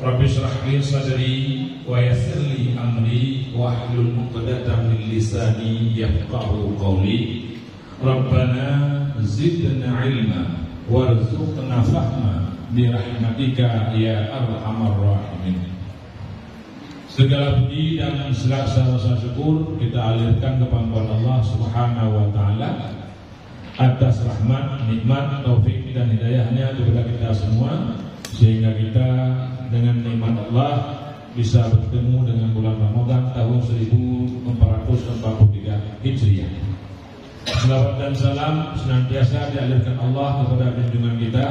Rabbi shrah li sadri wa yassir li amri wahlul 'uqdatam min lisani yafqahu qawli. Rabbana zidna ilma warzuqna fahma bi rahmatika ya arhamar rahimin. Segala puji dan segala rasa syukur kita alirkan kepada Allah Subhanahu wa taala atas rahmat, nikmat, taufik dan hidayahnya kepada kita semua, sehingga kita dengan nikmat Allah bisa bertemu dengan bulan Ramadan tahun 1443 Hijriah. Selawat dan salam senantiasa dialirkan Allah kepada junjungan kita,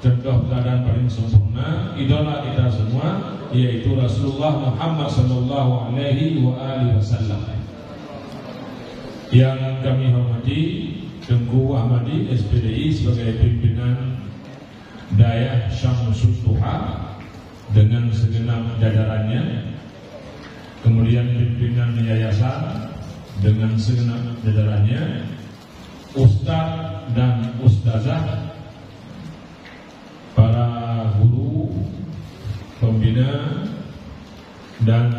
contoh teladan paling sempurna, idola kita semua, yaitu Rasulullah Muhammad sallallahu alaihi wasallam. Yang kami hormati Tengku Ahmadi SPDI sebagai pimpinan Dayah Syamsus Duha dengan segenap jajarannya, kemudian pimpinan yayasan dengan segenap jajarannya, ustaz dan ustazah, para guru, pembina, dan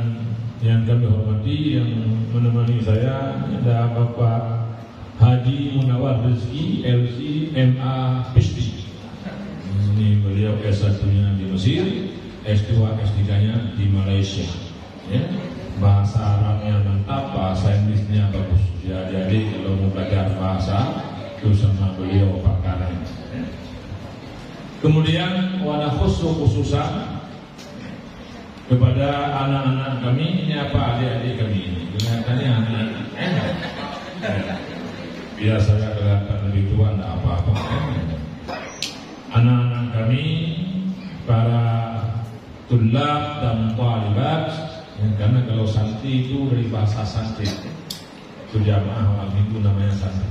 yang kami hormati yang menemani saya ada Bapak Haji Munawar Rizki LC MA PhD. Ini beliau S1-nya di Mesir, S2 S3-nya di Malaysia. Ya. Bahasa Arabnya mantap, bahasa Inggrisnya bagus. Ya, jadi kalau mau belajar bahasa itu sama beliau Pak Karen. Ya. Kemudian wala khususan kepada anak-anak kami, ini apa adik-adik kami ini? Kelihatannya anak-anak. Biar saya kelihatan lebih tua, tidak apa-apa. Anak-anak kami, para tulab dan talibat, karena kalau santri itu dari bahasa Sanskrit, itu jamaah orang Hindu namanya santri.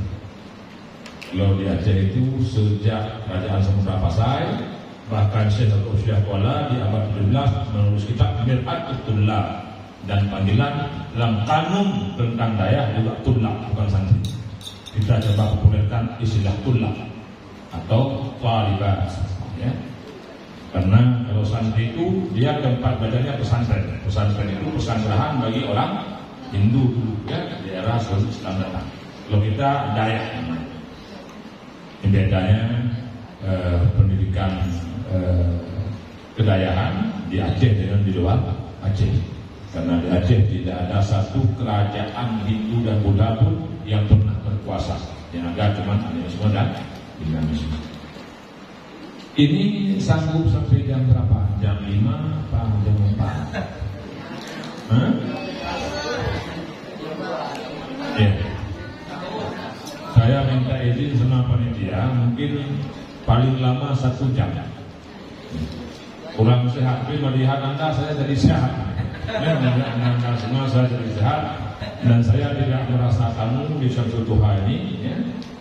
Kalau di Aceh itu sejak Kerajaan Samudra Pasai, bahkan Syekh Al-Usyah Kuala di abad 17 menulis kitab Mir'atul Tulab, dan panggilan dalam kanun tentang dayah juga tulab, bukan santri. Kita coba populerkan istilah tulab atau talibat, ya. Karena kalau santri itu dia tempat bacanya pesantren. Pesantren itu pesantren bagi orang Hindu dulu, ya, di era sebelum Islam datang. Kalau kita dayah namanya. Ini bedanya pendidikan kedayahan di Aceh dengan di luar Aceh. Karena di Aceh tidak ada satu kerajaan Hindu dan Buddha pun yang pernah berkuasa. Yang ada cuma animisme dan dinamisme. Ini sanggup sampai jam berapa? Jam 5 apa jam 4? Ya. Saya minta izin sama panitia, mungkin paling lama 1 jam. Kurang sehat, tapi melihat Anda saya jadi sehat. Anda semua saya jadi sehat, dan saya tidak merasa tamu di Syamsul Duha ini, ya,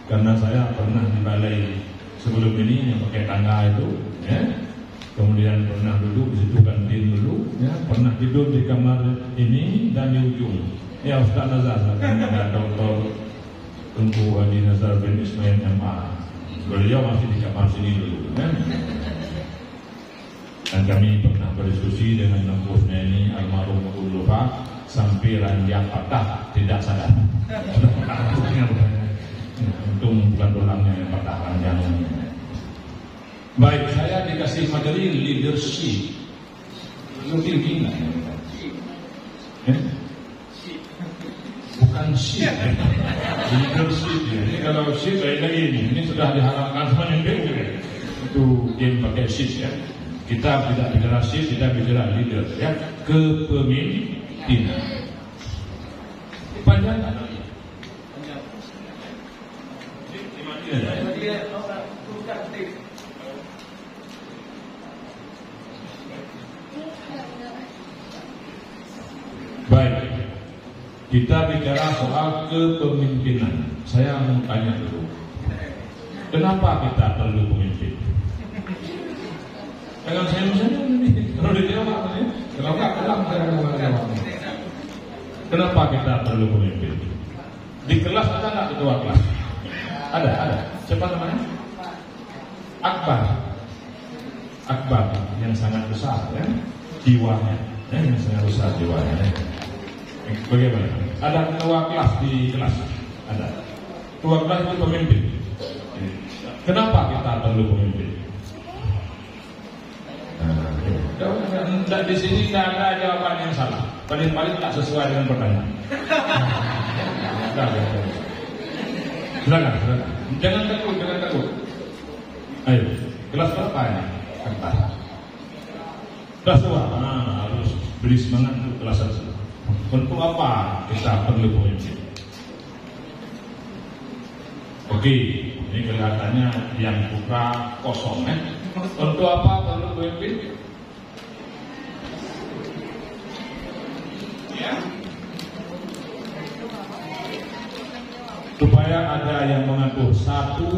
karena saya pernah di balai sebelum ini yang pakai tangga itu, ya. Kemudian pernah duduk di situ kantin dulu, ya. Pernah tidur di kamar ini dan di ujung. Ya Ustaz Nazar, ada Dr. Tengku Haji Nazar bin Ismail MA. Beliau masih di kamar sini dulu, ya. Dan kami pernah berdiskusi dengan nembusnya ini almarhum Abu Lufa sampai ranjang patah tidak sadar. Untung bukan tulangnya yang patah, ranjangnya. Baik, saya dikasih materi leadership. Mungkin gini, bukan ship, leadership. Ini kalau ship lain lagi ini sudah diharapkan sama NPU. Itu game pakai ship, ya. Kita tidak bicara ship, kita bicara leader, ya, kepemimpinan. Panjang kan? Baik, kita bicara soal kepemimpinan. Saya mau tanya dulu, kenapa kita perlu pemimpin? Jangan saya ini, kalau dijawab, kalau nggak kelam saya mau jawab. Kenapa kita perlu pemimpin? Di kelas ada nggak ketua kelas? Ada. Siapa namanya? Akbar. akbar, yang sangat besar ya, jiwanya, ya, yang sangat besar jiwanya. Ya. Bagaimana? Ada ketua kelas di kelas, ada. Ketua kelas itu pemimpin. Kenapa kita perlu pemimpin? Nah, di sini tidak ada jawaban yang salah. Paling-paling tak sesuai dengan pertanyaan. Silakan. Jangan takut. Ayo, kelas berapa ini? Kelas 2. Harus beri semangat untuk kelas 1. Untuk apa kita perlu pemimpin? Oke, ini kelihatannya yang buka kosong ya. Untuk apa perlu pemimpin? Ya. Supaya ada yang mengatur 1-0.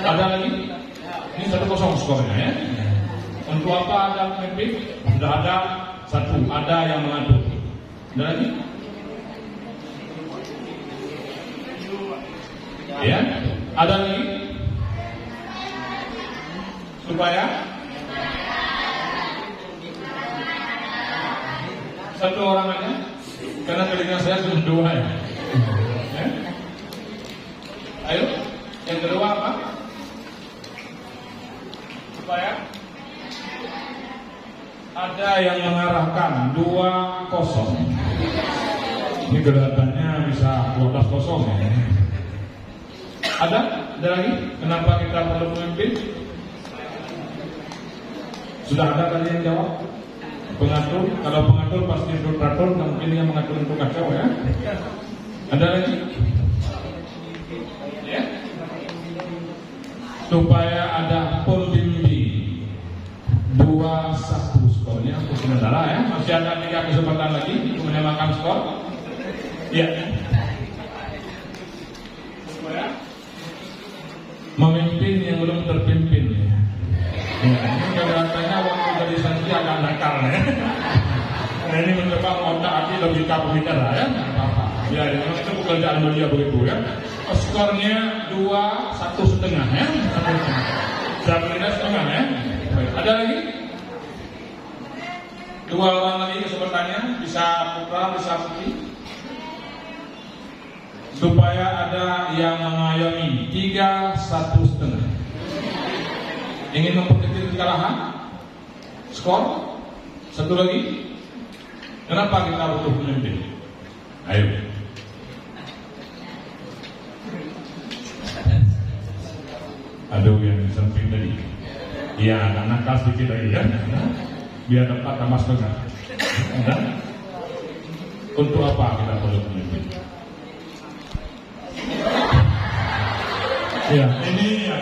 Ada lagi? Ini 1-0 skornya ya. Untuk apa ada pemimpin? Sudah ada 1, ada yang mengatur. Ada lagi? Ya, ada lagi? Supaya 1 orang aja, karena telinga saya sudah 2 ya. Ayo, yang kedua apa? Supaya ada yang mengarahkan 2-0. Ini kelihatannya bisa 12-0 ya. Ada lagi? Kenapa kita perlu pemimpin? Sudah ada tadi yang jawab? Pengatur, kalau pengatur pasti teratur, mungkin yang mengatur untuk kacau ya. Ada lagi? Ya. Supaya ada pembimbing 2-1 skornya untuk sementara ya. Masih ada 3 kesempatan lagi untuk menyamakan skor. Ya. Supaya memimpin yang belum terpimpin ya. Ya, ini kelihatannya waktu dari sanksi agak nakal ya. Nah, ini mencoba otak hati logika pembicara ya. Apa-apa. Ya, itu pekerjaan beliau begitu ya. Skornya 2-1,5 ya. Saya berikan setengah ya. Ada lagi? 2 orang lagi kesempatannya, bisa putra, bisa putih. Supaya ada yang mengayomi 3-1,5. Ingin memperkecil kekalahan? Skor? 1 lagi? Kenapa kita butuh pemimpin? Ayo. Aduh, yang di samping tadi. Iya, agak nakal sedikit lagi kan? Biar dapat tambah setengah. Untuk apa kita perlu pemimpin? Ya, ini ya,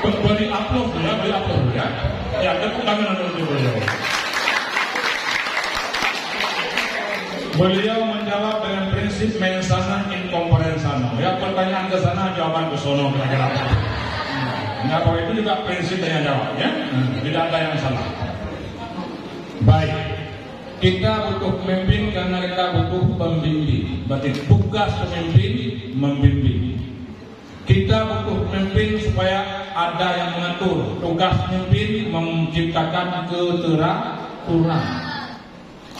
beri upload ya. Ya, tepuk tangan untuk beliau. Beliau menjawab dengan prinsip mens sana in corpore sano. Ya, pertanyaan ke sana, jawaban ke sono kira-kira. Nah, kalau itu juga prinsip tanya jawab ya. Tidak ada yang salah. Baik. Kita butuh pemimpin karena kita butuh pembimbing. Berarti tugas pemimpin membimbing. Kita butuh pemimpin supaya ada yang mengatur. Tugas pemimpin menciptakan keteraturan.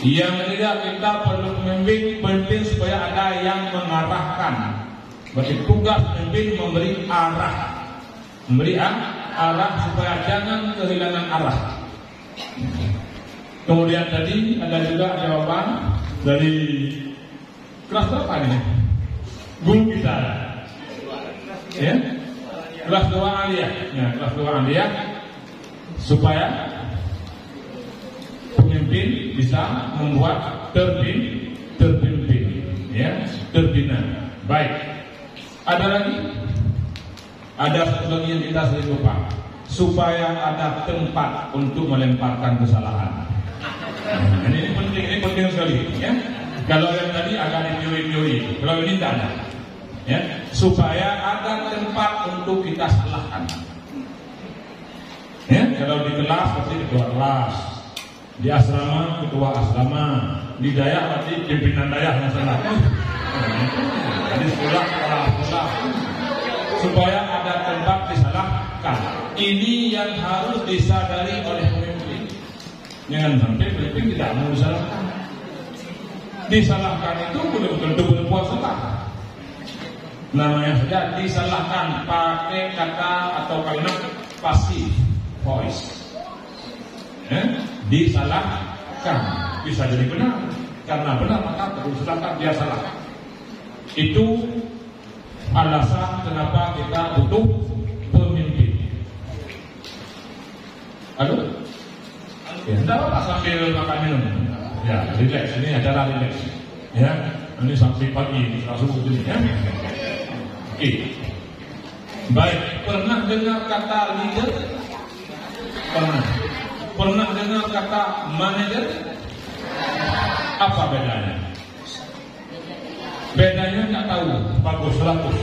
Yang ketiga, kita perlu pemimpin supaya ada yang mengarahkan. Berarti tugas pemimpin memberi arah. Memberi arah supaya jangan kehilangan arah. Kemudian tadi ada juga jawaban dari kelas berapa nih? Guru kita. Ya, kelas 2 aliyah. Ya, kelas 2 aliyah supaya pemimpin bisa membuat terpimpin, ya, terbina. Baik. Ada lagi? Ada satu lagi yang kita sering lupa. Supaya ada tempat untuk melemparkan kesalahan. Nah, ini penting sekali, ya. Kalau yang tadi agak diteori, kalau ini tidak ada. Ya, supaya ada tempat untuk kita salahkan. Ya, kalau di kelas pasti ketua kelas, di asrama ketua asrama, di dayak berarti pimpinan dayak yang salah. Di sekolah. Supaya ada tempat disalahkan. disalahkan. Ini yang harus disadari oleh pemimpin. Jangan sampai pemimpin tidak mau disalahkan. Disalahkan itu belum tentu berbuat salah. Namanya saja disalahkan pakai kata atau kalimat pasif voice. Disalahkan bisa jadi benar. Karena benar maka terus silahkan dia salah. Itu alasan kenapa kita butuh pemimpin. Aduh, ya, tidak apa sambil makan minum. Ya, relax. Ini acara relax. Ya, ini sampai pagi langsung begini ya. Oke. Baik, pernah dengar kata leader? Pernah dengar kata manager? Apa bedanya? Bedanya nggak tahu. Bagus, bagus.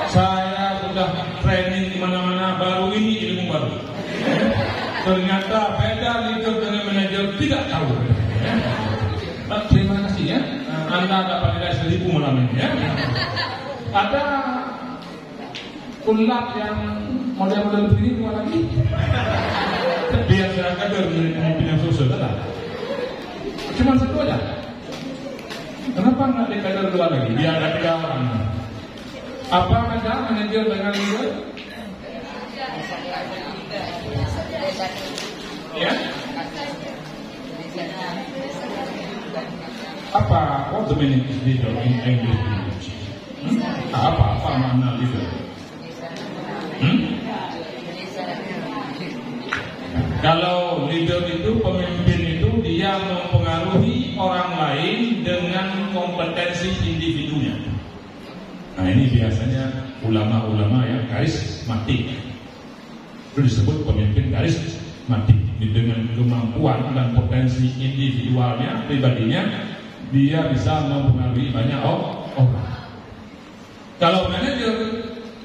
Saya sudah training di mana-mana, baru ini ilmu baru. Ternyata beda leader dengan manajer, tidak tahu. Terima kasih ya. Anda dapat nilai 1000 malam ini ya. Ada kulak yang model-model begini dua lagi. Biar saya kader pemimpin yang sosial kan? Cuma satu aja. Kenapa nggak dikader dua lagi? Biar ada 3 orang. Apa beda manajer dengan leader? Ya? Apa? What the meaning is leader in English? Apa makna leader? Kalau leader itu, pemimpin itu dia mempengaruhi orang lain dengan kompetensi individunya. Nah ini biasanya ulama-ulama yang karismatik. Itu disebut pemimpin karismatik. Dengan kemampuan dan potensi individualnya, pribadinya, dia bisa mempengaruhi banyak orang. Kalau manajer,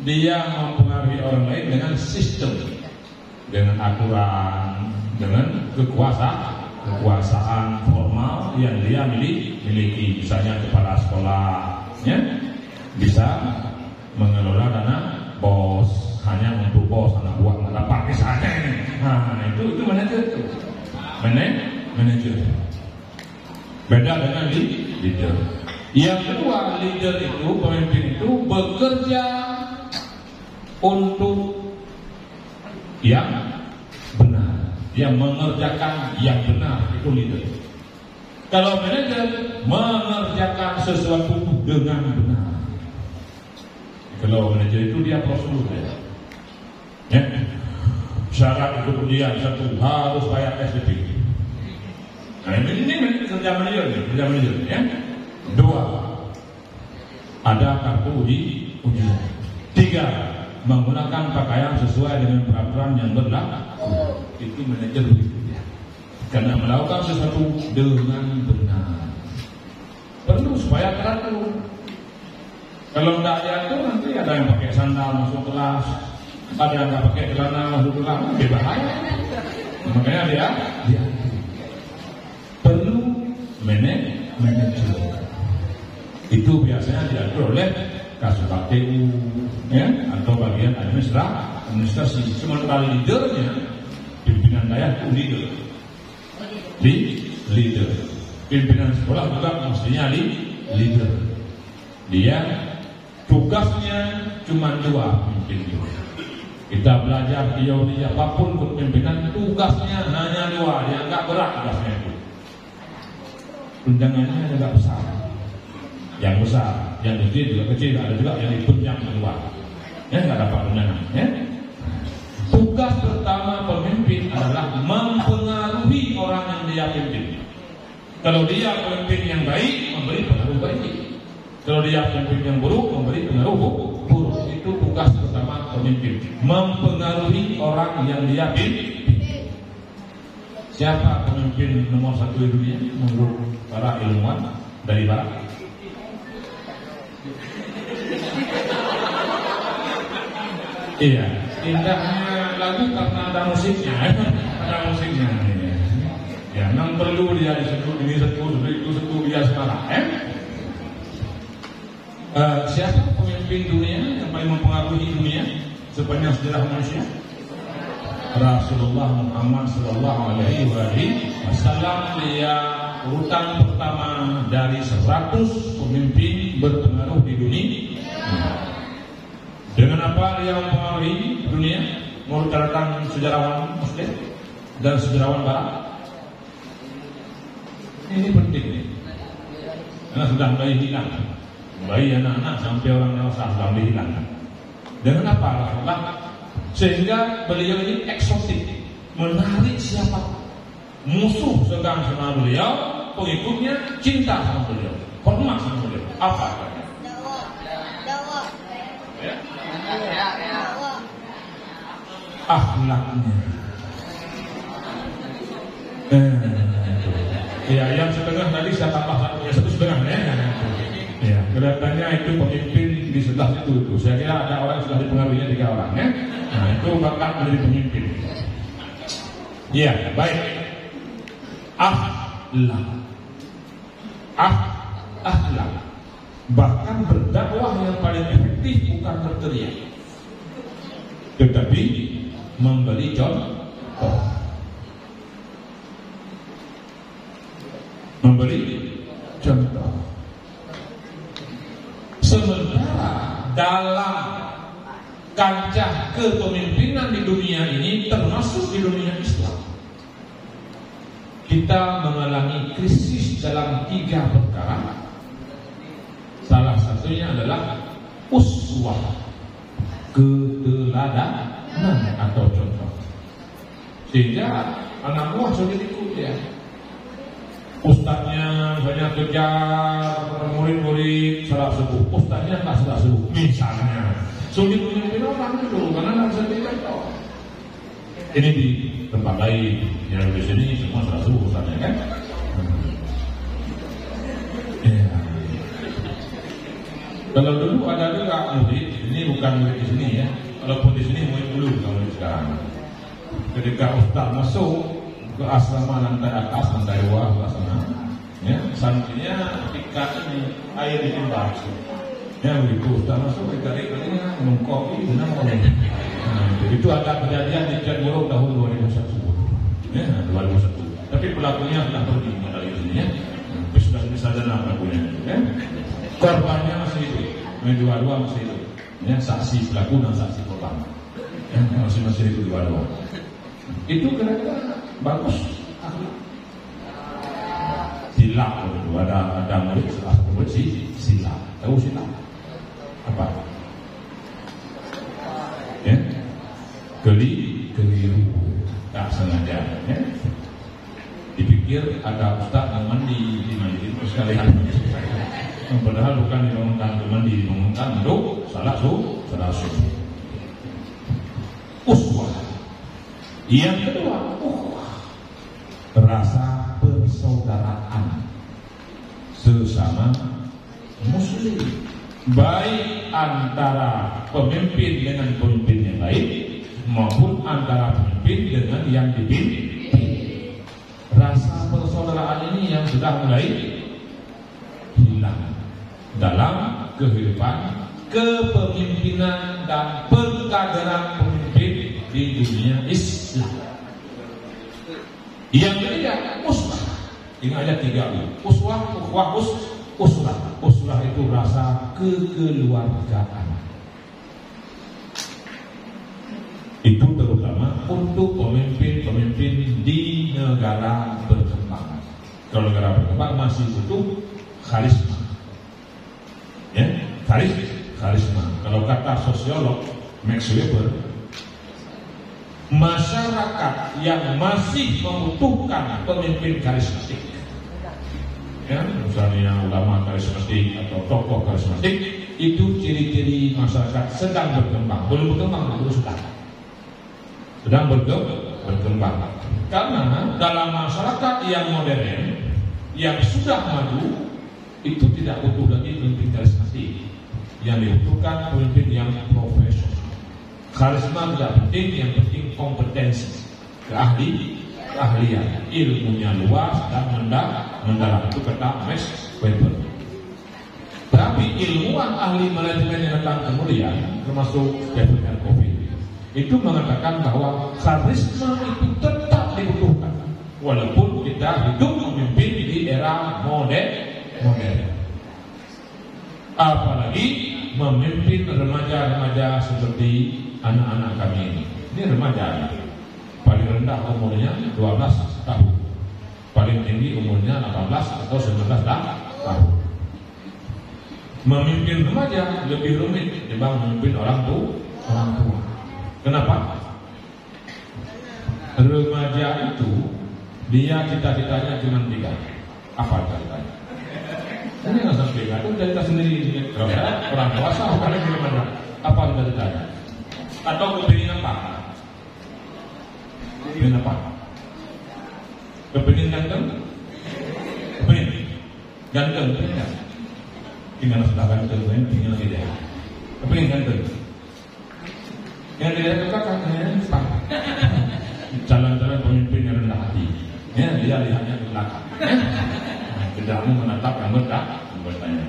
dia mempengaruhi orang lain dengan sistem, dengan aturan, dengan kekuasaan formal yang dia miliki. Misalnya kepala sekolah ya, bisa mengelola dana bos, hanya untuk bos, anak buah nggak dapat misalnya. Nah itu manajer itu, manajer. Beda dengan leader. Yang kedua, leader itu, pemimpin itu bekerja untuk yang benar, yang mengerjakan yang benar, itu leader. Kalau manajer mengerjakan sesuatu dengan benar. Kalau manajer itu dia prosedur ya. Syarat ikut ujian satu harus bayar SPP. Nah ini kerja manajer ya. 2, ada kartu ujian. 3, menggunakan pakaian sesuai dengan peraturan yang berlaku. Itu manajer begitu ya. Karena melakukan sesuatu dengan benar. Perlu supaya teratur. Kalau tidak diatur nanti ada yang pakai sandal masuk kelas, ada yang nggak pakai celana masuk kelas, berbahaya. Makanya dia perlu manajer. Itu biasanya diatur oleh KPU ya, atau bagian administrasi. Sementara leadernya, pimpinan daerah itu leader. Pimpinan sekolah juga mestinya leader. Dia tugasnya cuma 2 pimpin. Kita belajar teori apapun kepemimpinan, tugasnya hanya 2, yang nggak berat tugasnya itu. Tunjangannya agak besar. Yang besar, yang kecil juga kecil, ada juga yang ditunjang keluar. Ya nggak dapat tunjangan. Ya. Tugas pertama pemimpin adalah mempengaruhi orang yang dia pimpin. Kalau dia pemimpin yang baik, memberi pengaruh baik. Kalau dia pemimpin yang buruk, memberi pengaruh buruk. Itu tugas pertama pemimpin, mempengaruhi orang yang dia pimpin. Siapa pemimpin nomor 1 di dunia menurut para ilmuwan dari barat? Iya, indahnya lagu karena ada musiknya, ada musiknya. Ya, memang perlu dia disebut ini satu, itu satu dia sekarang. Siapa pemimpin dunia yang paling mempengaruhi dunia sepanjang sejarah manusia? Rasulullah Muhammad Sallallahu Alaihi Wasallam. Dia urutan pertama dari 100 pemimpin berpengaruh di dunia. Dengan apa dia mempengaruhi dunia? Menurut catatan sejarawan Muslim dan sejarawan Barat. Ini penting nih, karena sudah mulai hilang. Bayi anak-anak sampai orang dewasa sudah mulai hilang. Dengan apa Rasulullah? Sehingga beliau ini eksotik, menarik siapa musuh sedang sama beliau, pengikutnya cinta sama beliau, hormat sama beliau. Apa katanya? Akhlaknya. Ya, yang setengah tadi saya tambah satu, ya 1,5 ya. Ya, kelihatannya itu pemimpin di sebelah itu. Saya kira ada orang yang sudah dipengaruhinya 3 orang ya. Nah, itu bakal menjadi pemimpin. Ya, baik. Akhlak. Bahkan berdakwah yang paling efektif bukan berteriak, tetapi memberi contoh. Memberi contoh. Sementara dalam kancah kepemimpinan di dunia ini, termasuk di dunia Islam, kita mengalami krisis dalam 3 perkara. Salah satunya adalah uswah, keteladanan atau contoh. Sehingga anak buah sulit ikut ya. Ustaznya banyak kejar murid-murid salah sepuh, ustaznya tak salah sepuh misalnya, sulit memimpin orang itu karena tidak bisa dicontoh. Ini di tempat lain, yang di sini semua salah sepuh ustaznya kan. Ya. Kalau dulu ada juga murid, ini bukan murid di sini ya, walaupun di sini murid dulu kalau di sekarang. Ketika ustaz masuk ke asrama lantai atas, lantai 2 ke sana, ya, santrinya ikat ini air di timbang. Ya begitu, ustaz masuk ditarik-tariknya minum kopi, benar oleh. Itu ada kejadian di Cianjur tahun 2001. Ya, 2001. Tapi pelakunya sudah pergi dari sini ya. Tapi sudah disadar pelakunya. Ya. Korbannya masih hidup, dua-dua masih hidup. Ya, saksi pelaku dan saksi korban. Ya, masih hidup dua-dua. Itu kira-kira bagus. Silap itu ada murid salah satu bersih silap. Tahu silap apa? Ya, keliru, tak sengaja. Ya. Dipikir ada ustaz yang mandi terus sekalian. Padahal bukan dibangunkan mandi, dibangunkan untuk salah su. Uswah. Yang kedua, rasa persaudaraan sesama muslim, baik antara pemimpin dengan pemimpin yang lain maupun antara pemimpin dengan yang dipimpin. Rasa persaudaraan ini yang sudah mulai hilang dalam kehidupan kepemimpinan dan perkaderan pemimpin di dunia Islam. Yang ketiga, uswah. Ingat aja 3 uswah, uswah. Uswah itu rasa kekeluargaan. Itu terutama untuk pemimpin-pemimpin di negara berkembang. Kalau negara berkembang masih butuh karisma. Ya, karisma. Kalau kata sosiolog Max Weber, masyarakat yang masih membutuhkan pemimpin karismatik, ya, misalnya ulama karismatik atau tokoh karismatik, itu ciri-ciri masyarakat sedang berkembang. Belum berkembang, terus sedang berkembang. Karena dalam masyarakat yang modern, yang sudah maju, itu tidak butuh lagi pemimpin karismatik. Yang dibutuhkan pemimpin yang profesional. Karisma tidak penting, yang penting kompetensi, keahlian, ilmunya luas dan mendalam. Itu kata Max Weber. Tetapi ilmuwan ahli manajemen yang datang kemudian, termasuk David R. Covey, itu mengatakan bahwa karisma itu tetap dibutuhkan walaupun kita hidup memimpin di era modern. Apalagi memimpin remaja-remaja seperti anak-anak kami ini. Ini remaja, paling rendah umurnya 12 tahun, paling tinggi umurnya 18 atau 19 tahun. Memimpin remaja lebih rumit dibanding memimpin orang tua. Kenapa? Remaja itu dia cita-citanya cuma 3. Apa cita-citanya? Ini nggak sampai itu kita sendiri. Orang dewasa bukan lagi remaja. Apa cita-citanya? Atau kepingin apa? Kepingin apa? Kepingin ganteng? Kepingin ganteng? Tinggal sudah ganteng, tinggal tidak. Kepingin ganteng? Yang tidak suka katanya jalan-jalan pemimpin yang rendah hati. Ya, dia lihatnya ke belakang. Tidak mau menatap yang bertanya.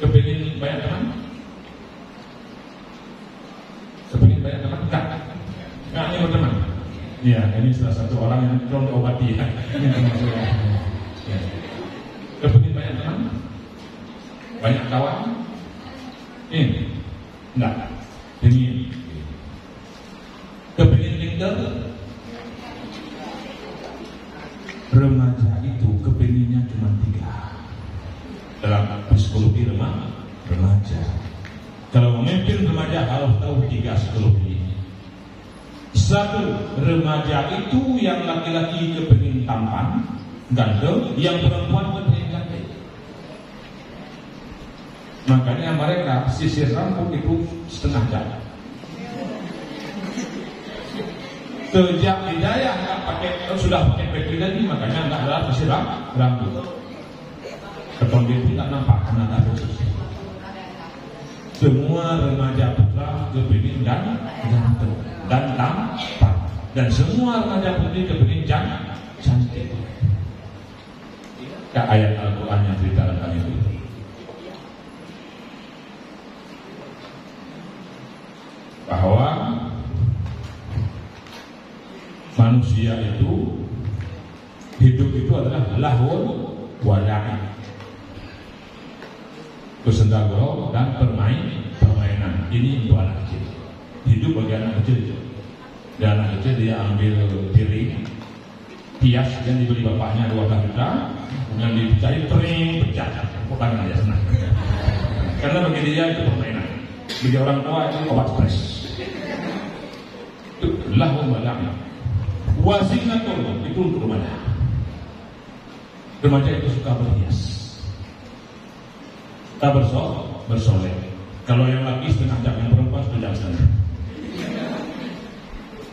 Kepingin banyak teman? Kepingin banyak teman? Enggak, ini berteman. Ya, ini salah satu orang yang belum diobati. Ini termasuk ya. Kepingin banyak teman? Banyak kawan? Ini? Enggak. Ini. Kepingin pintar? Remaja itu kepinginnya cuma 3 dalam psikologi remaja. Kalau memimpin remaja harus tahu 3 psikologi. 1, remaja itu yang laki-laki kepingin tampan, ganteng, yang perempuan kepingin cantik. Makanya mereka sisir rambut itu setengah jam. Sejak hidayah sudah pakai peci lagi, makanya nggak ada sisir rambut. Kemudian tidak nampak karena ada sisir. Semua remaja putra kepingin ganteng dan tampan, dan semua remaja putri kepingin cantik. Ke ayat Al-Quran yang cerita tentang itu. Bahwa manusia itu hidup itu adalah lahul wala'i, bersendagurau dan permainan. Ini untuk anak kecil. Hidup bagi anak kecil itu. Dan anak kecil dia ambil piring hias yang dibeli bapaknya 2 juta, kemudian dicari tering pecah, bukan aja senang. Karena bagi dia itu permainan. Bagi orang tua itu obat stres. Itu lahul wala'i. Wazinatul itu untuk remaja. Remaja itu suka berhias, tak bersolek. Kalau yang laki setengah jam, yang perempuan 1 jam setengah.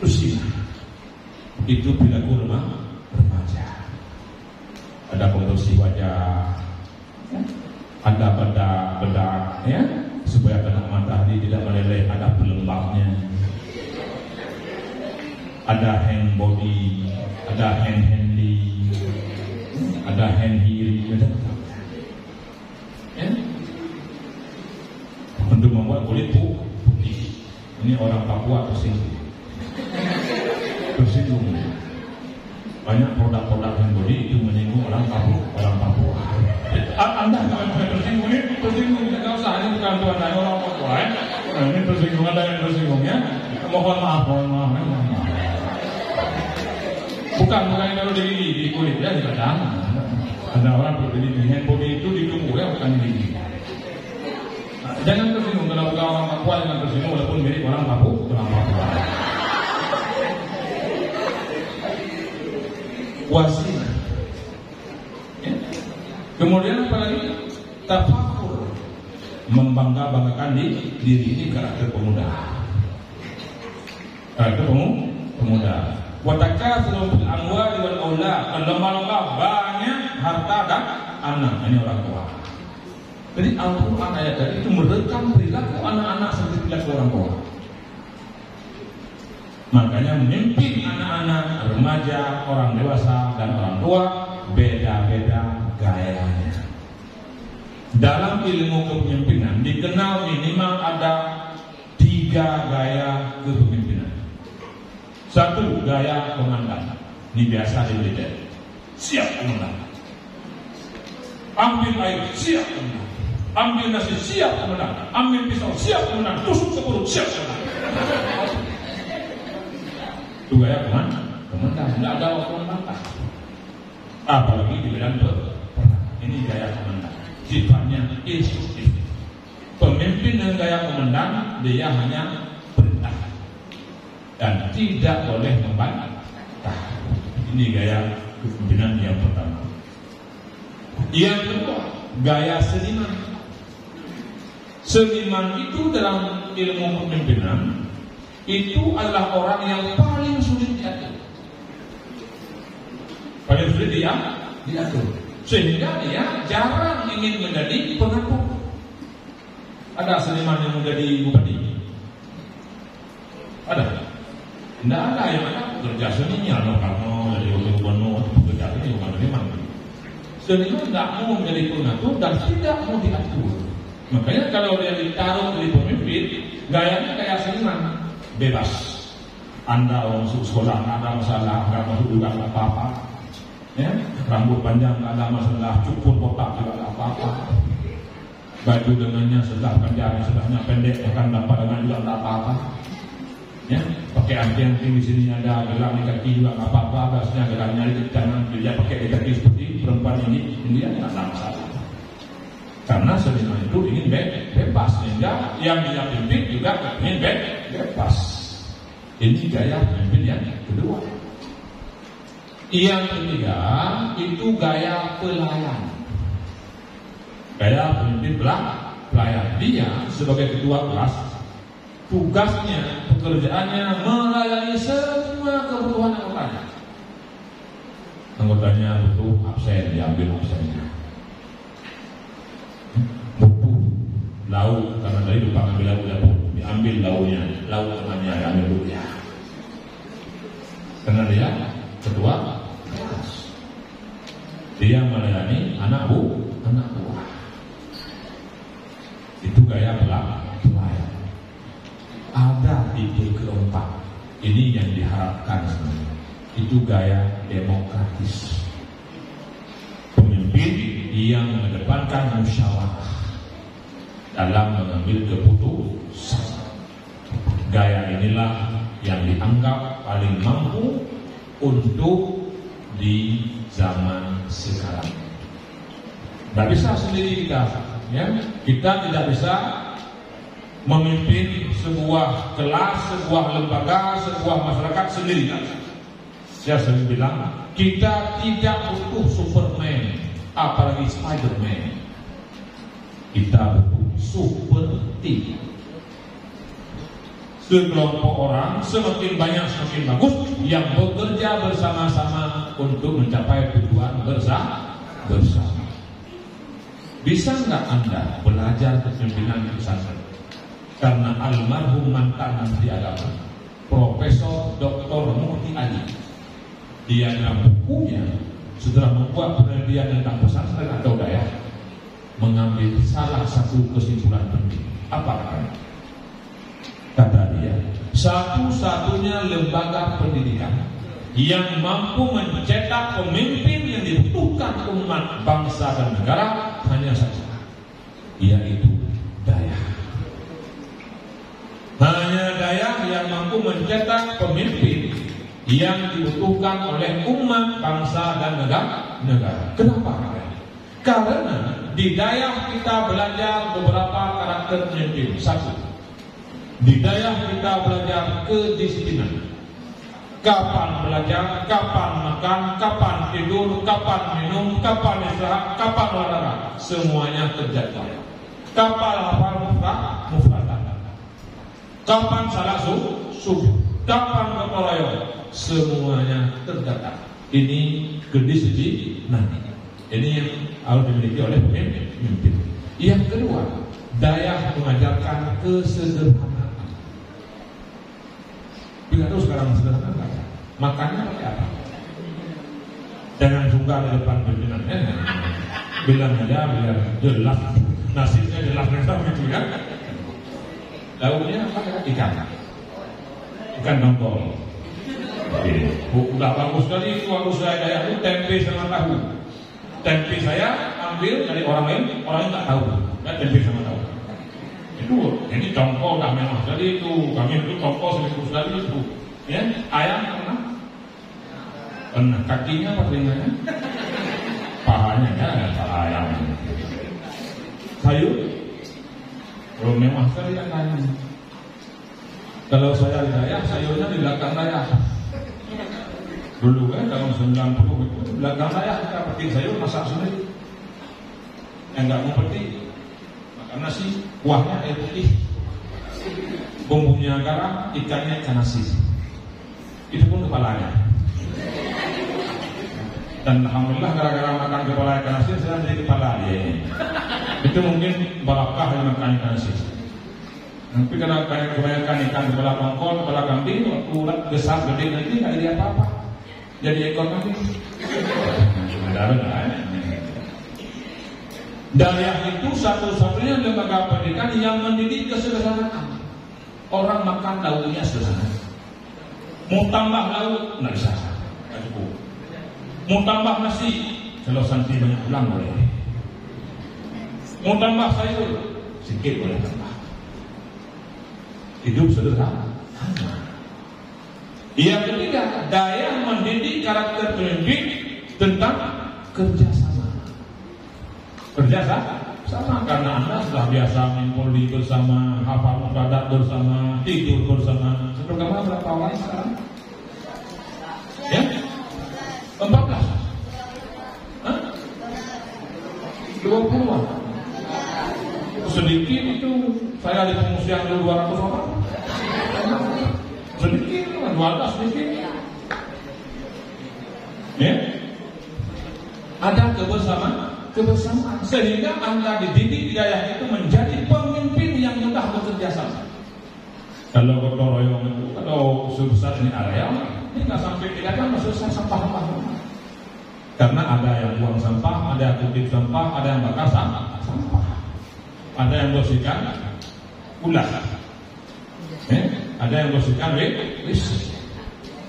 Terus itu perilaku remaja. Ada pembersih wajah, ada bedak, ya, supaya kena matahari tidak meleleh, ada pelembabnya. Ada hand body, ada hand handling, ada hand healing, ya? Untuk membuat kulit putih. Ini orang Papua tersinggung. Banyak produk-produk hand body itu menyinggung orang Papua. Anda kalau tersinggung ini tersinggung, tidak usah, ini bukan tuan saya orang Papua. Ini tersinggung, ada yang tersinggungnya. Mohon maaf. Bukan yang di gigi, di kulit ya, tidak ada. Ada orang berdiri di hand body itu di tubuh ya, bukan di gigi. Jangan tersinggung, kalau bukan orang Papua jangan tersinggung, walaupun mirip orang Papua. Wasin. Ya. Kemudian apa lagi? Tafakur, membangga-banggakan diri. Ini karakter pemuda. Karakter pemuda. Watakatsuru fil amwali wal aulad, lomba-lomba banyak harta dan anak. Ini orang tua. Jadi Al-Quran ayat tadi itu merekam perilaku anak-anak seperti perilaku orang tua. Makanya memimpin anak-anak, remaja, orang dewasa dan orang tua beda-beda gayanya. Dalam ilmu kepemimpinan dikenal minimal ada 3 gaya kepemimpinan. 1, gaya komandan. Ini biasa di militer. Siap komandan. Ambil air, siap komandan. Ambil nasi, siap komandan. Ambil pisau, siap komandan. Tusuk ke perut, siap komandan. Itu gaya komandan. Tidak ada komandan. Apalagi di bidang perang. Ini gaya komandan. Sifatnya instruktif. Pemimpin dengan gaya komandan, dia hanya perintah dan tidak boleh membantah. Ini gaya kepemimpinan yang pertama. Yang kedua, gaya seniman. Seniman itu dalam ilmu kepemimpinan itu adalah orang yang paling sulit diatur. Paling sulit diatur. Sehingga dia jarang ingin menjadi pengatur. Ada seniman yang menjadi bupati? Ada? Tidak ada yang ada kerja seninya, karena dari wakil gubernur bekerja ini bukan seniman. Seniman tidak mau menjadi pengatur dan tidak mau diatur. Makanya kalau dia ditaruh di pemimpin, gayanya kayak seniman, bebas. Anda masuk sekolah, ada masalah, nggak masuk juga nggak apa-apa. Ya, rambut panjang nggak ada masalah, cukur botak juga nggak apa-apa. Baju dengannya sebelah panjang, sebelahnya pendek, bahkan dapat dengan juga nggak apa-apa. Ya, pakai anting di sini ada gelang di kaki juga nggak apa-apa. Biasanya gelangnya di tangan, dia pakai di kaki seperti perempuan ini dia nggak ada masalah. Karena seniman itu ingin bebas, sehingga yang dia pimpin juga ingin bebas. Ini gaya pemimpin yang kedua. Yang ketiga itu gaya pelayan. Gaya pemimpin pelayan. Dia sebagai ketua kelas, tugasnya, pekerjaannya melayani semua kebutuhan anggotanya. Anggotanya butuh absen, diambil absennya. Butuh lauk, karena tadi lupa ambil lauk dapur, diambil lauknya, lauk temannya diambil dulu ya. Karena dia ketua kelas, dia melayani anak buah. Itu gaya pelayan. Ada tipe keempat, ini yang diharapkan sebenarnya. Itu gaya demokratis. Pemimpin yang mengedepankan musyawarah dalam mengambil keputusan. Gaya inilah yang dianggap paling mampu untuk di zaman sekarang. Tidak bisa sendiri kita, ya. Kita tidak bisa memimpin sebuah kelas, sebuah lembaga, sebuah masyarakat sendiri. Saya sering bilang, kita tidak butuh Superman, apalagi Spiderman. Kita butuh super team. Sekelompok orang semakin banyak semakin bagus yang bekerja bersama-sama untuk mencapai tujuan bersama. Bisa nggak Anda belajar kepemimpinan di pesantren? Karena almarhum mantan Menteri Agama Profesor Dr. Muhti Ali, dia dalam bukunya setelah membuat penelitian tentang pesantren atau daerah, mengambil salah satu kesimpulan penting. Apa katanya? Kata dia, satu-satunya lembaga pendidikan yang mampu mencetak pemimpin yang dibutuhkan umat, bangsa dan negara hanya satu, yaitu daya. Hanya daya yang mampu mencetak pemimpin yang dibutuhkan oleh umat, bangsa dan negara. Kenapa? Karena di daya kita belajar beberapa karakter pemimpin. Satu, di daya kita belajar kedisiplinan. Kapan belajar, kapan makan, kapan tidur, kapan minum, kapan istirahat, kapan olahraga, semuanya terjadwal. Kapan hafal mufradat, kapan salat subuh, kapan berolahraga, semuanya terdata. Ini kedisiplinan. Ini yang harus dimiliki oleh pemimpin. Yang kedua, daya mengajarkan kesederhanaan. Bila tahu sekarang sederhana kan? Makannya pakai apa? Jangan suka di depan pimpinan. Bilang aja biar jelas, nasibnya jelas gitu kan. Lauknya apa? Ikan dongkol. Udah bagus sekali itu waktu saya kayak itu tempe sama tahu. Tempe saya ambil dari orang lain tak tahu. Ya, tempe sama tahu. Itu ini dongkol dah memang sekali itu. Kami itu dongkol seminggu sekali itu. Ya, ayam pernah kakinya apa telinganya? Pahanya ya, paha ayam. Sayur, belum memang sekali yang ayam. Kalau saya di daerah, sayurnya di belakang daerah. Dulu kan tahun 90 itu belakang daerah kita petik sayur masak sendiri. Yang nggak mau petik, makan nasi, kuahnya air putih, bumbunya garam, ikannya ikan asin. Itu pun kepalanya. Dan alhamdulillah gara-gara makan kepala ikan asin saya jadi kepala dia. Itu mungkin barakah yang makan ikan asin. Tapi kalau kebanyakan ikan kepala tongkol, kepala kambing, waktu besar gede nanti nggak jadi apa-apa. Jadi ekor kambing. Dayak itu satu-satunya lembaga pendidikan yang mendidik kesederhanaan. Orang makan lauknya sederhana. Mau tambah lauk nggak bisa, nggak cukup. Mau tambah nasi, kalau santi banyak ulang boleh. Mau tambah sayur, sedikit boleh tambah. Hidup sederhana. Yang ketiga, daya mendidik karakter pemimpin tentang kerjasama. Kerjasama karena Anda sudah biasa mempoli bersama, hafal mufradat bersama, tidur bersama. Berapa orang sekarang? Ya? 14? Hah? 20-an? Sedikit itu saya di pengungsian 200 orang. Sedikit, 12 sedikit. Ya? Ada kebersamaan sehingga Anda dididik hidayah itu menjadi pemimpin yang mudah bekerja sama. Kalau gotong royong itu, kalau sebesar ini area, ini nggak sampai 3 jam selesai sampah. Karena ada yang buang sampah, ada yang kutip sampah, ada yang bakar sampah, ada yang bersihkan ulah, ada yang bersihkan listrik.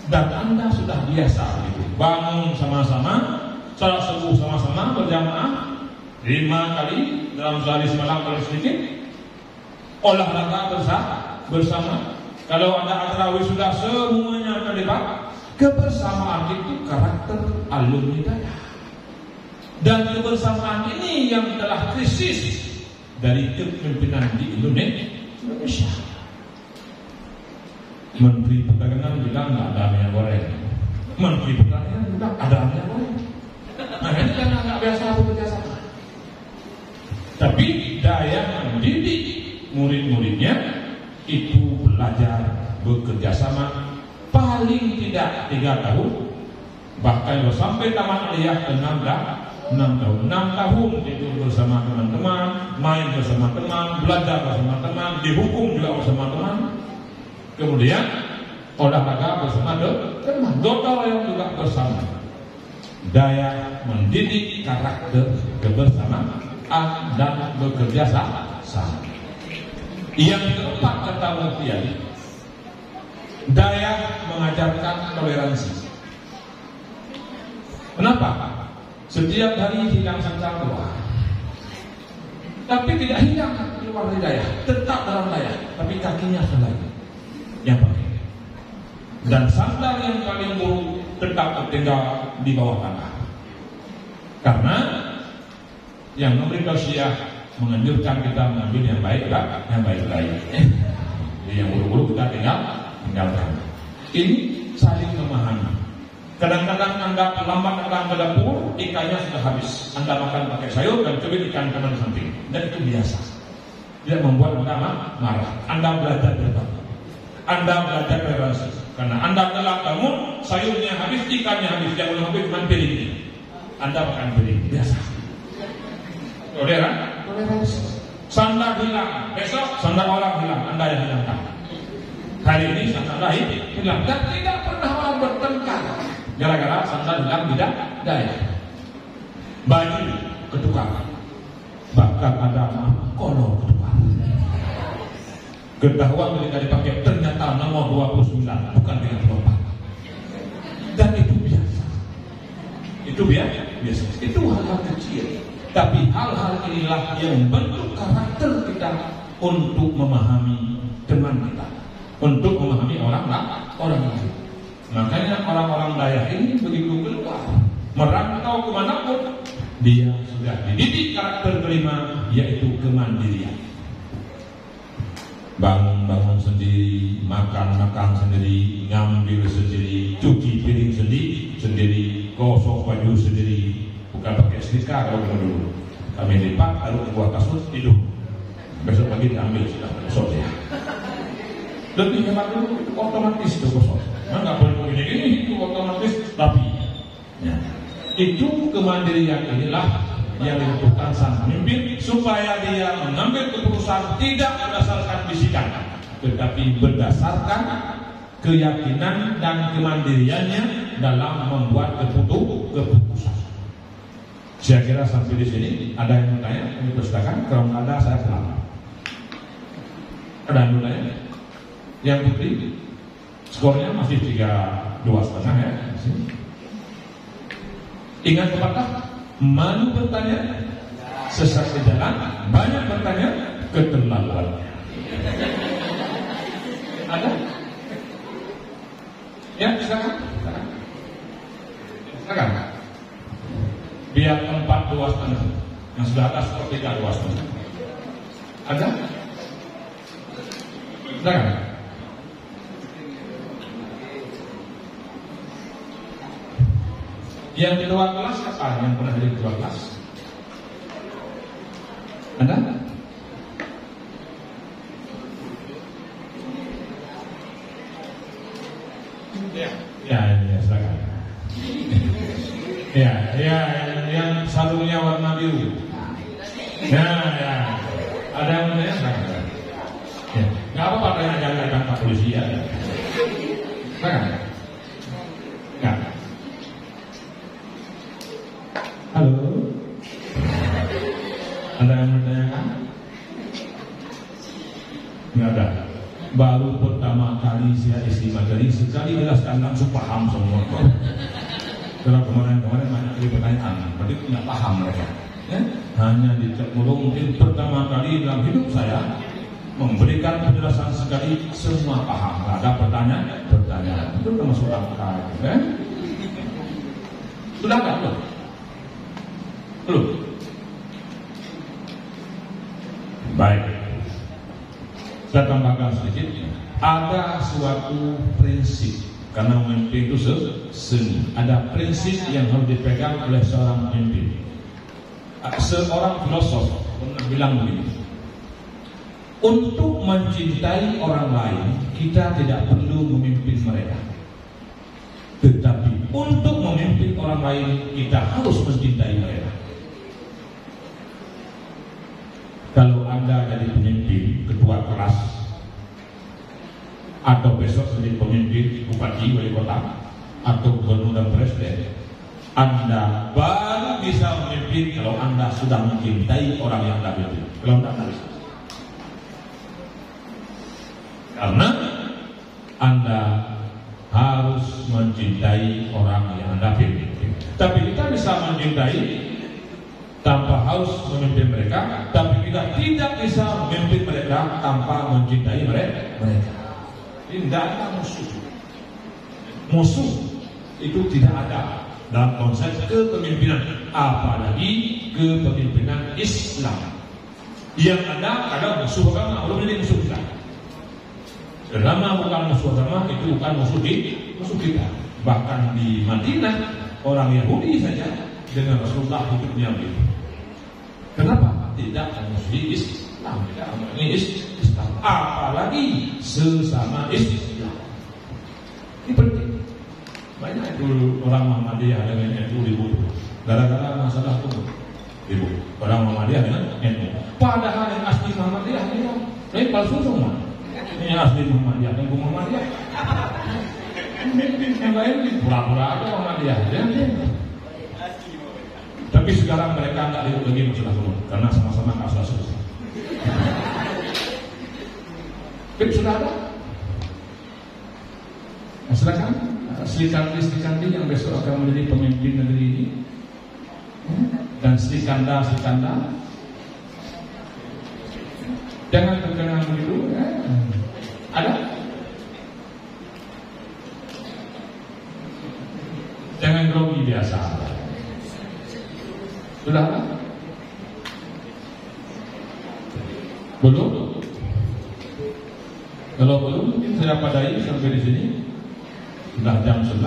Dan Anda sudah biasa gitu. Bangun sama-sama, salat subuh sama-sama berjamaah 5 kali dalam sehari semalam kalau sedikit, olahraga bersama. Kalau ada tarawih sudah semuanya terlibat. Kebersamaan itu karakter alumni daya. Dan kebersamaan ini yang telah krisis dari kepemimpinan di Indonesia. Menteri Perdagangan bilang nggak ada minyak goreng. Menteri Pertanian bilang ada minyak goreng. Nah ini karena nggak biasa bekerja sama. Tapi daya mendidik murid-muridnya itu belajar bekerja sama paling tidak 3 tahun, bahkan kalau sampai tamat kuliah 6 tahun. 6 tahun tidur bersama teman-teman, main bersama teman, belajar bersama teman, dihukum juga bersama teman. Kemudian olahraga bersama teman, gotong royong juga bersama. Daya mendidik karakter kebersamaan dan bekerja sama. Yang keempat kata Muhammad, daya mengajarkan toleransi. Kenapa? Setiap hari hilang sangkar tua, tapi tidak hilang keluar dari daya, tetap dalam daya, tapi kakinya selagi yang pakai. Dan sandal yang paling buruk tetap tertinggal di bawah tanah. Karena yang memberi tausiah menganjurkan kita mengambil yang baik-baik. Jadi yang buruk-buruk kita tinggalkan. Ini saling memahami. Kadang-kadang Anda terlambat datang ke dapur, ikannya sudah habis. Anda makan pakai sayur dan cubit ikan teman samping. Dan itu biasa. Tidak membuat Anda marah. Anda belajar berbagi. Anda belajar toleransi. Karena Anda telah bangun, sayurnya habis, ikannya habis. Yang belum habis cuma piringnya. Anda makan piring biasa. Toleransi. Sandal hilang, besok sandal orang hilang, Anda yang hilangkan. Hari ini sandal lain hilang dan tidak pernah bertengkar gara-gara sandal hilang tidak daya. Baju ketukar. Bahkan ada kolor ketukar. Ketahuan ketika dipakai ternyata nomor 29 bukan dengan 24. Dan itu biasa. Itu biasa. Itu hal-hal kecil. Tapi hal-hal inilah yang membentuk karakter kita untuk memahami teman kita, untuk memahami orang lain. Makanya orang-orang Dayak ini begitu keluar merantau kemanapun, dia sudah dididik karakter kelima, yaitu kemandirian. Bangun sendiri, makan sendiri, ngambil sendiri, cuci piring sendiri, gosok baju sendiri. Bukan pakai setrika kalau dulu. Kami lipat, lalu buah kasut tidur. Besok pagi diambil sudah gosok ya. Lebih hemat dulu, itu otomatis itu gosok. Nggak boleh begini, itu otomatis. Tapi ya, itu kemandirian inilah yang dibutuhkan sang pemimpin supaya dia mengambil keputusan tidak berdasarkan bisikan, tetapi berdasarkan keyakinan dan kemandiriannya dalam membuat keputusan. Saya kira sampai di sini. Ada yang bertanya? Ini persilakan. Kalau ada saya selamat. Ada yang bertanya? Yang putri skornya masih 3-2,5 ya. Ingat pepatah, malu bertanya sesat di jalan, banyak bertanya keterlaluan. Ada? Ya, silakan. Silakan. Biar 4-2,5. Yang sudah atas 3-2,5. Ada? Silakan. Yang di luar kelas siapa yang pernah jadi ketua kelas? Ada? Ya, silakan. Ya, yang sarungnya warna biru. Ya. Ada yang menanya? Ya. Nggak apa-apa, jangan Pak Polisi ya. Silakan. Nggak. Halo. Ada yang menanyakan? Nggak ada. Baru pertama kali saya isi materi, sekali jelaskan langsung paham semua. Karena kemarin banyak kali pertanyaan, berarti tidak paham mereka. Ya? Hanya dicek mulu, mungkin pertama kali dalam hidup saya memberikan penjelasan sekali semua paham. Ada pertanyaan, itu termasuk angka. Ya? Sudah nggak belum? Belum. Baik. Saya tambahkan sedikit. Ada suatu prinsip. Karena memimpin itu seni. Ada prinsip yang harus dipegang oleh seorang pemimpin. Seorang filosof pernah bilang begini: untuk mencintai orang lain, kita tidak perlu memimpin mereka. Tetapi untuk memimpin orang lain, kita harus mencintai mereka. Kalau Anda jadi pemimpin, ketua kelas, atau besok menjadi pemimpin bupati, wali kota, atau gubernur dan presiden, Anda baru bisa memimpin kalau Anda sudah mencintai orang yang Anda pimpin. Kalau Anda bisa, karena Anda harus mencintai orang yang Anda pimpin. Tapi kita bisa mencintai tanpa harus memimpin mereka, tapi kita tidak bisa memimpin mereka tanpa mencintai mereka. Ini tidak ada musuh. Musuh itu tidak ada dalam konsep kepemimpinan, apalagi kepemimpinan Islam. Yang ada musuh agama, belum jadi musuh kita. Selama bukan musuh agama, itu bukan musuh kita. Bahkan di Madinah, orang Yahudi saja dengan Rasulullah hidupnya begitu. Kenapa? Tidak memusuhi Islam, tidak memusuhi Islam, apalagi sesama Islam. Ini penting. Banyak dulu orang Muhammadiyah dengan NU dibunuh gara-gara masalah itu dibunuh. Orang Muhammadiyah dengan NU. Padahal yang asli Muhammadiyah ini palsu semua. Ini asli Muhammadiyah, yang Muhammadiyah. Yang lain pura-pura ada Muhammadiyah. Tapi Tapi sekarang mereka nggak ribut lagi masalah rumah karena sama-sama kasus selesai. Tapi sudah ada. Nah, silakan Sri Kandi yang besok akan menjadi pemimpin negeri ini, dan Sri Kanda jangan terkenal begitu. Ada. Jangan grogi biasa. Sudah ada? Belum? Kalau belum, mungkin saya padai sampai di sini. Sudah jam 11.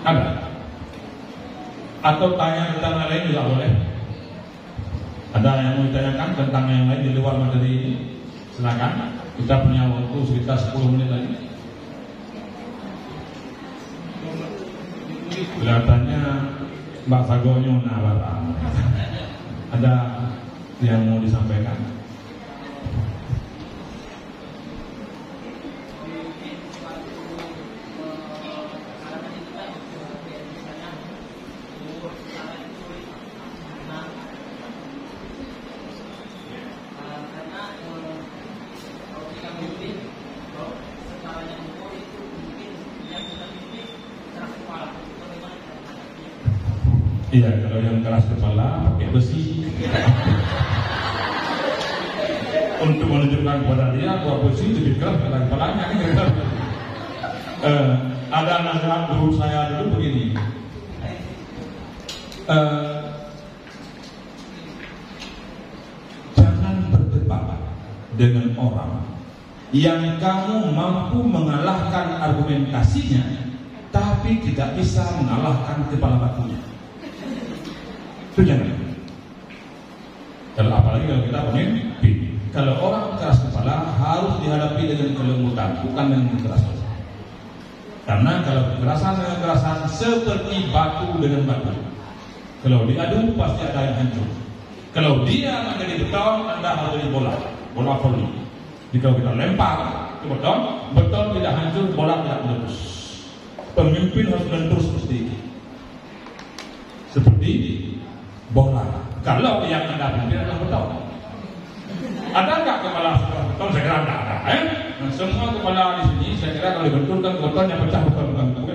Ada? Atau tanya tentang yang lain juga boleh. Ada yang mau ditanyakan tentang yang lain di luar materi ini? Silakan. Kita punya waktu sekitar 10 menit lagi. Kelihatannya Mbak Sagonyo nawarang. Ada yang mau disampaikan? Iya, kalau yang keras kepala pakai besi. Untuk menunjukkan kepada dia bahwa besi lebih keras pada kepalanya. Ada nasihat guru saya dulu begini. Jangan berdebat dengan orang yang kamu mampu mengalahkan argumentasinya, tapi tidak bisa mengalahkan kepala batunya. Itu jangan. Kalau apalagi kalau kita pemimpin, kalau orang keras kepala harus dihadapi dengan kelembutan, bukan dengan kekerasan. Karena kalau kekerasan dengan kekerasan seperti batu dengan batu. Kalau diadu pasti ada yang hancur. Kalau dia menjadi beton, Anda harus jadi bola voli. Jadi kalau kita lempar ke beton tidak hancur, bola tidak meletus. Pemimpin harus lentur seperti ini. Seperti bola. Kalau yang Anda pimpin adalah beton. Ada nggak kepala beton? Saya kira nggak ada. Nah, semua kepala di sini saya kira kalau dibenturkan ke beton yang pecah bukan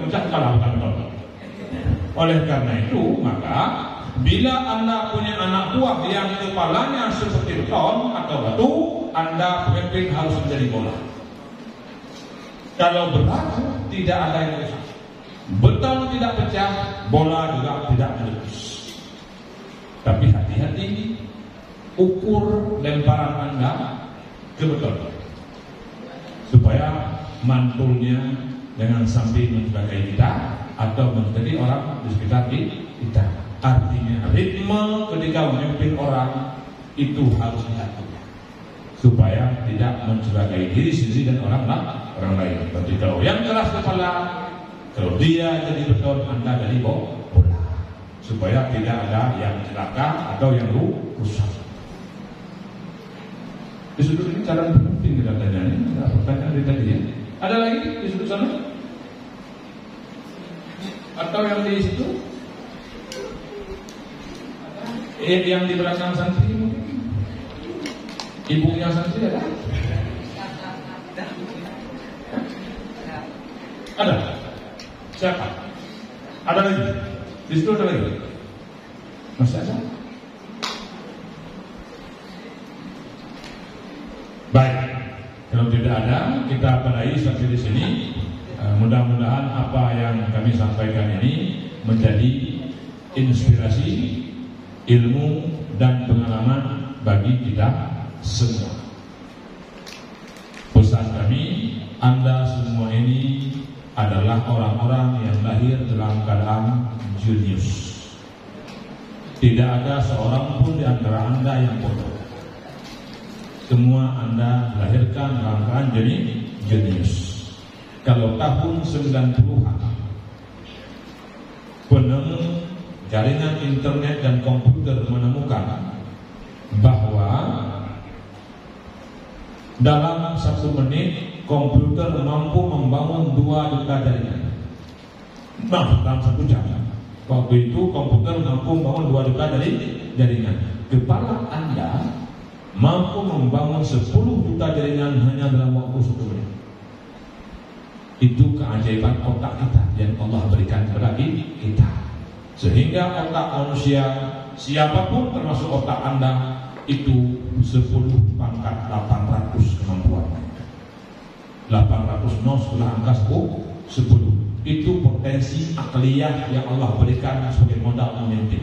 pecah kepala bukan beton. Oleh karena itu maka bila Anda punya anak buah yang kepalanya seperti beton atau batu, Anda pemimpin harus menjadi bola. Kalau berbatu tidak ada yang rusak. Beton tidak pecah, bola juga tidak meletus. Tapi hati-hati, ukur lemparan Anda ke beton supaya mantulnya jangan sampai mencelakai kita atau mencelakai orang di sekitar kita. Artinya ritme ketika memimpin orang itu harus diatur supaya tidak mencelakai diri sendiri dan orang lain. Tapi kalau yang keras kepala, kalau dia jadi beton, Anda jadi bola, supaya tidak ada yang celaka atau yang rusak. Di sudut ini cara penting kita tanya ini. Ada pertanyaan dari tadi ya? Ada lagi di sudut sana? Atau yang di situ? Yang di belakang santri mungkin? Ibunya santri ada? Ada? Siapa? Ada lagi? Di situ ada lagi? Masih ada? Baik, kalau tidak ada, kita padai sampai di sini. Mudah-mudahan apa yang kami sampaikan ini menjadi inspirasi, ilmu dan pengalaman bagi kita semua. Pesan kami, Anda semua ini adalah orang-orang yang lahir dalam keadaan jenius. Tidak ada seorang pun di antara Anda yang bodoh. Semua Anda dilahirkan dalam keadaan jenius. Kalau tahun 90-an penemu jaringan internet dan komputer menemukan bahwa dalam 1 menit komputer mampu membangun 2 juta jaringan. Nah, dalam 1 jam. Waktu itu komputer mampu membangun 2 juta dari jaringan. Kepala Anda mampu membangun 10 juta jaringan hanya dalam waktu 1 menit. Itu keajaiban otak kita yang Allah berikan kepada kita. Sehingga otak manusia siapapun termasuk otak Anda itu 10 pangkat 800 kemampuan. 800 nol setelah angka 10. Itu potensi akliyah yang Allah berikan sebagai modal memimpin.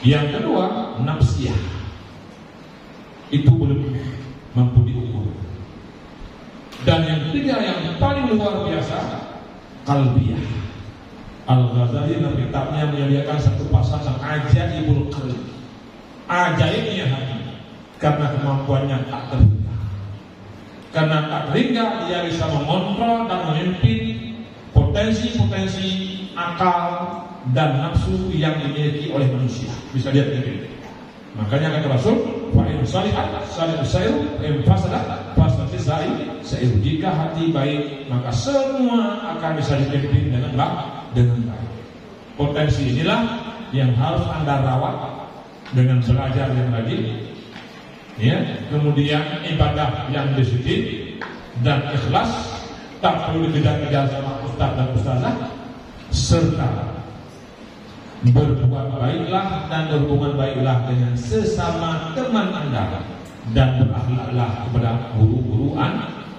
Yang kedua, nafsiyah. Itu belum mampu diukur. Dan yang ketiga yang paling luar biasa, qalbiyah. Al-Ghazali dalam kitabnya menyediakan satu pasangan ajaibul qalb. Ajaibnya hati, karena kemampuannya tak terhingga. Karena tak terhingga, dia bisa mengontrol dan memimpin potensi-potensi akal dan nafsu yang dimiliki oleh manusia. Bisa lihat ini. Makanya kata Rasul, fa in salihat salih sayru, in fasadat fasadis sayru. Jika hati baik, maka semua akan bisa dipimpin dengan baik. Potensi inilah yang harus Anda rawat dengan belajar yang rajin, ya. Kemudian ibadah yang disiplin dan ikhlas, tak perlu dikejar-kejar sama ustaz dan ustazah, serta berbuat baiklah dan berhubungan baiklah dengan sesama teman Anda, dan berakhlaklah kepada guru-guru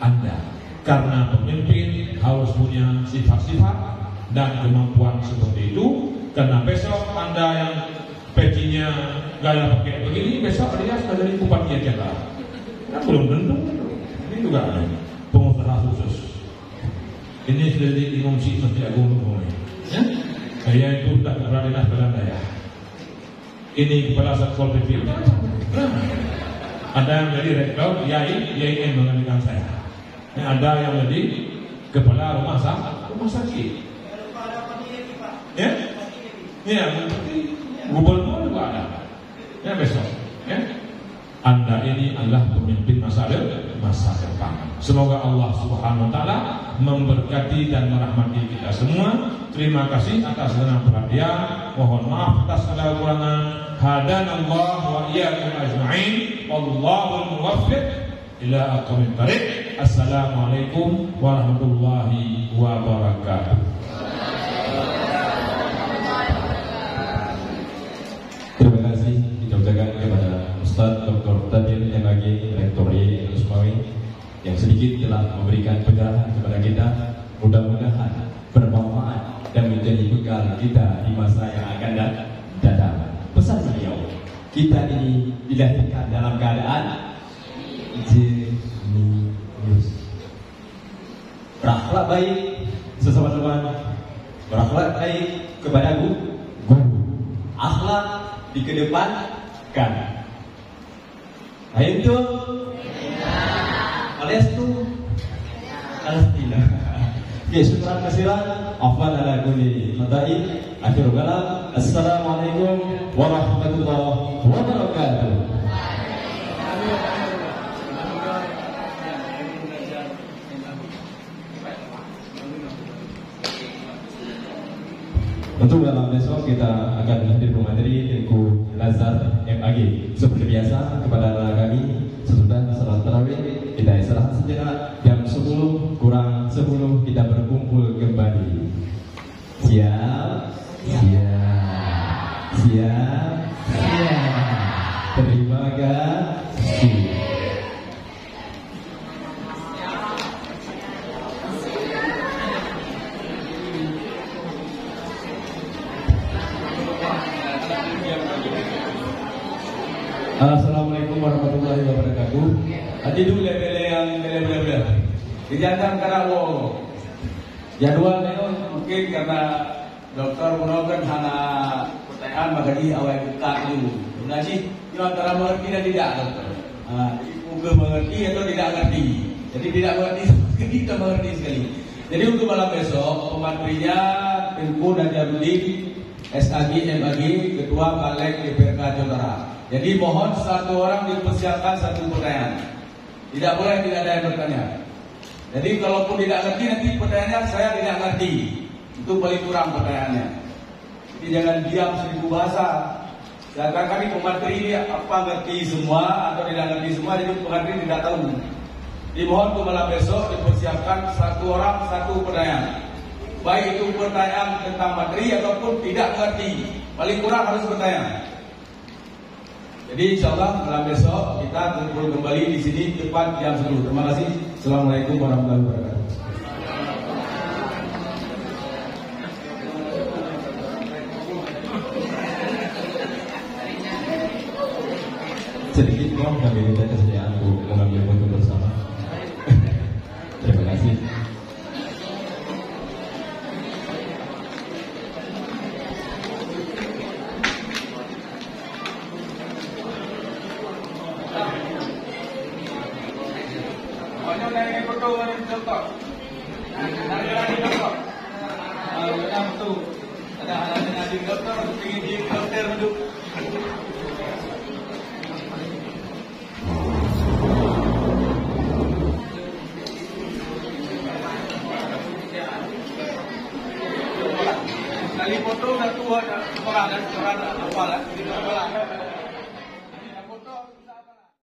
Anda. Karena pemimpin harus punya sifat-sifat dan kemampuan seperti itu. Karena besok Anda yang pecinya gaya pakai begini, besok dia sudah jadi bupati Jakarta. Kan belum tentu. Ini juga ada pengusaha khusus. Ini sudah jadi ingungsi Masjid Agung Nurul. Saya itu tak kepala dinas Belanda ya. Ini kepala Satpol PP. Ada yang jadi rektor, YAIN menggantikan saya. Ada yang jadi kepala rumah sakit. Ya, ya, seperti gubernur juga ada. Ya besok. Ya. Anda ini adalah pemimpin masa depan. Semoga Allah Subhanahu wa taala memberkati dan merahmati kita semua. Terima kasih atas segala perhatian. Mohon maaf atas segala kekurangan. Hadanallah wa iyyakum ajma'in. Wallahul muwaffiq ila aqwamit thariq. Assalamualaikum warahmatullahi wabarakatuh. Terima kasih diucapkan kepada Ustaz Dr. Tadir MAG Rektor YAI Al-Usmawi yang sedikit telah memberikan pencerahan kepada kita. Mudah-mudahan bermanfaat dan menjadi bekal kita di masa yang akan datang. Pesan beliau, kita ini dilahirkan dalam keadaan jenius, berakhlak baik sesama teman, berakhlak baik kepada guru, akhlak dikedepankan. Itu alias itu Palestina. Oke, syukuran kasiran. Afwan ala kulli khata'i. Akhirul kalam. Assalamualaikum warahmatullahi wabarakatuh. Untuk dalam besok kita akan hadir pemateri Tengku Lazar MAG. Seperti biasa kepada kami sesudah salat tarawih kita istirahat sejenak. Jam 10 kurang 10 kita berkumpul kembali. Siap? Siap. Siap. Siap. Terima kasih. Assalamualaikum warahmatullahi wabarakatuh. Adi dulu level yang level. Dijantan Karawang. Jadwal itu mungkin karena dokter menolak hanya pertanyaan bagi awal buka dulu. Jadi itu antara mengerti dan tidak dokter. Mungkin mengerti atau tidak mengerti. Jadi tidak mengerti kita mengerti sekali. Jadi untuk malam besok pematerinya Tengku dan Jarudin SAG MAG Ketua Balik DPRK Jawa Barat. Jadi mohon satu orang dipersiapkan satu pertanyaan. Tidak boleh tidak ada yang bertanya. Jadi kalaupun tidak ngerti nanti pertanyaannya saya tidak ngerti. Itu paling kurang pertanyaannya. Jadi jangan diam 1000 bahasa. Sedangkan kami pemateri ini apa ngerti semua atau tidak ngerti semua, jadi pemateri tidak tahu. Dimohon ke malam besok dipersiapkan 1 orang 1 pertanyaan. Baik itu pertanyaan tentang materi ataupun tidak ngerti, paling kurang harus bertanya. Jadi insya Allah malam besok kita kumpul kembali di sini tepat jam 10. Terima kasih. Assalamualaikum warahmatullahi wabarakatuh. Sedikit dong kami minta kesediaan untuk mengambil foto bersama. Terima kasih. Banyak yang ingin foto dengan dokter. Nanti dokter. Ada foto. Ada adik dokter, ingin di dokter duduk. Kali foto satu orang dan orang apa lah?